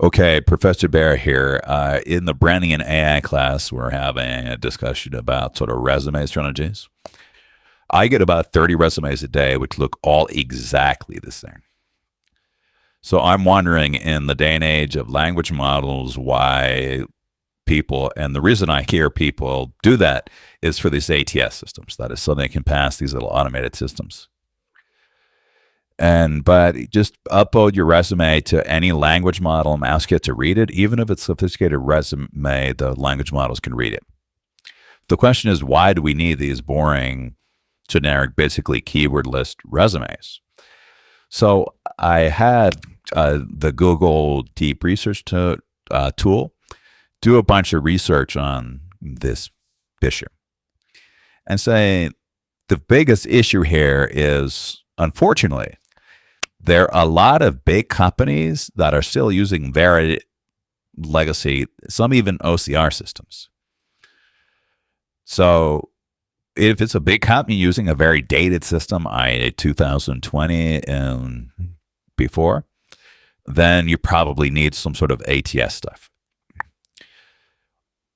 Okay, Professor Bear here. In the branding and AI class, we're having a discussion about sort of resume strategies. I get about 30 resumes a day, which look all exactly the same. So I'm wondering, in the day and age of language models, why people, and the reason I hear people do that is for these ATS systems. That is so they can pass these little automated systems. But just upload your resume to any language model and ask it to read it. Even if it's a sophisticated resume, the language models can read it. The question is, why do we need these boring, generic, basically keyword list resumes? So I had the Google Deep Research tool do a bunch of research on this issue and say the biggest issue here is, unfortunately, there are a lot of big companies that are still using very legacy, some even OCR systems. So if it's a big company using a very dated system, i.e. 2020 and before, then you probably need some sort of ATS stuff.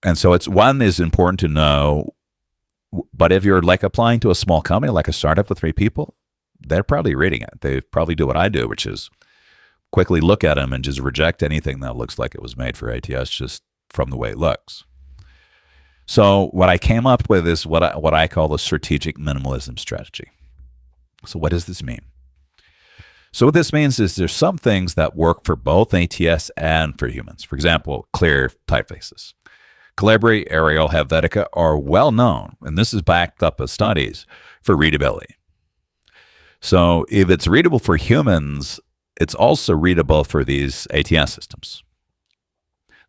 And so it's one is important to know, but if you're like applying to a small company, like a startup with 3 people, they're probably reading it. They probably do what I do, which is quickly look at them and just reject anything that looks like it was made for ATS just from the way it looks. So what I came up with is what I call the strategic minimalism strategy. So what does this mean? So what this means is there's some things that work for both ATS and for humans. For example, clear typefaces. Calibri, Arial, Helvetica are well known, and this is backed up with studies, for readability. So if it's readable for humans, it's also readable for these ATS systems.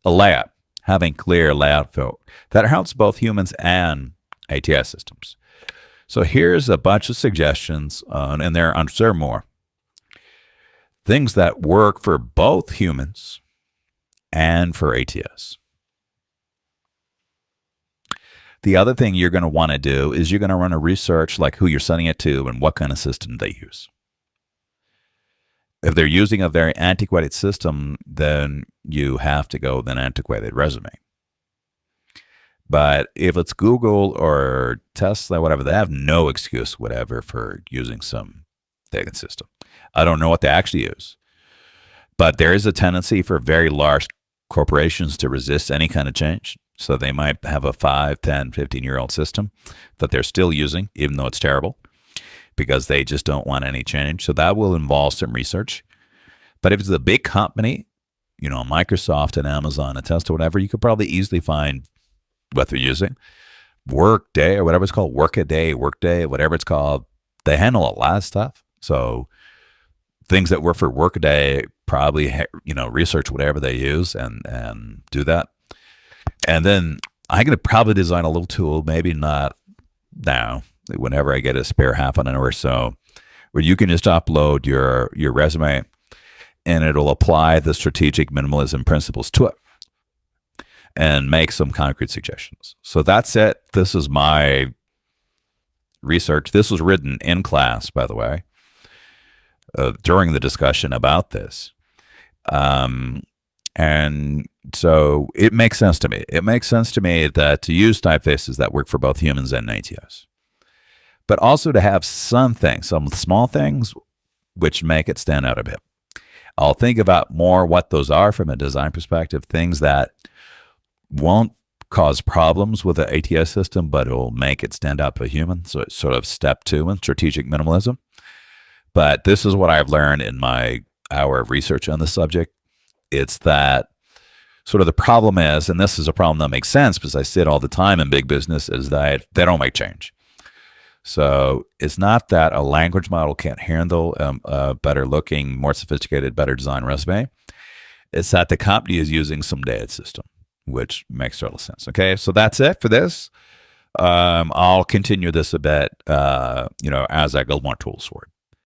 The layout, having clear layout flow, that helps both humans and ATS systems. So here's a bunch of suggestions, and there are more. Things that work for both humans and for ATS. The other thing you're going to want to do is you're going to run a research like who you're sending it to and what kind of system they use. If they're using a very antiquated system, then you have to go with an antiquated resume. But if it's Google or Tesla, whatever, they have no excuse, whatever, for using some dated system. I don't know what they actually use. But there is a tendency for very large corporations to resist any kind of change. So they might have a 5, 10, 15-year-old system that they're still using, even though it's terrible, because they just don't want any change. So that will involve some research. But if it's a big company, Microsoft and Amazon and Tesla, whatever, you could probably easily find what they're using. Workday or whatever it's called, Workaday, whatever it's called, they handle a lot of stuff. So things that work for Workaday, probably, research whatever they use and do that. And then I'm going to probably design a little tool, maybe not now, whenever I get a spare half an hour or so, where you can just upload your resume and it'll apply the strategic minimalism principles to it and make some concrete suggestions. So that's it. This is my research. This was written in class, by the way, during the discussion about this. And so it makes sense to me. It makes sense to me that to use typefaces that work for both humans and ATS, but also to have some things, some small things, which make it stand out a bit. I'll think about more what those are from a design perspective, things that won't cause problems with the ATS system, but it will make it stand out to a human. So it's sort of step 2 in strategic minimalism. But this is what I've learned in my hour of research on the subject. It's that sort of the problem is, and this is a problem that makes sense because I see it all the time in big business, is that they don't make change. So it's not that a language model can't handle a better looking, more sophisticated, better designed resume. It's that the company is using some dated system, which makes total sense. Okay, so that's it for this. I'll continue this a bit, as I go more tools forward.